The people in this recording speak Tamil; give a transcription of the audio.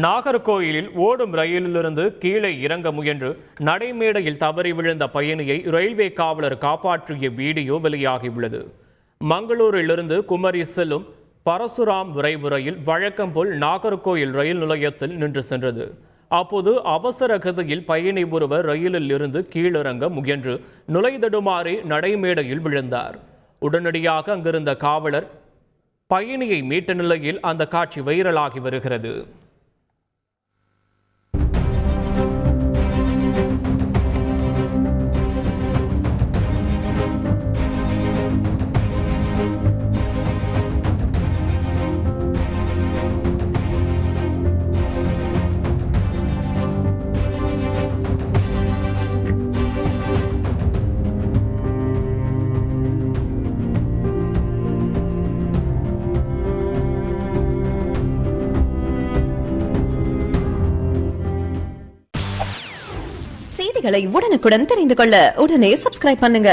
நாகர்கோயிலில் ஓடும் ரயிலிலிருந்து கீழே இறங்க முயன்று நடைமேடையில் தவறி விழுந்த பயணியை ரயில்வே காவலர் காப்பாற்றிய வீடியோ வெளியாகியுள்ளது. மங்களூரிலிருந்து குமரி செல்லும் பரசுராம் விரைவு ரயில் வழக்கம் போல் நாகர்கோயில் ரயில் நிலையத்தில் நின்று சென்றது. அப்போது அவசர கதியில் பயணி ஒருவர் ரயிலில் இருந்து கீழிறங்க முயன்று நுழைதடுமாறி நடைமேடையில் விழுந்தார். உடனடியாக அங்கிருந்த காவலர் பயணியை மீட்ட நிலையில் அந்த காட்சி வைரலாகி வருகிறது. செய்திகளை உடனுக்குடன் தெரிந்து கொள்ள உடனே சப்ஸ்கிரைப் பண்ணுங்க.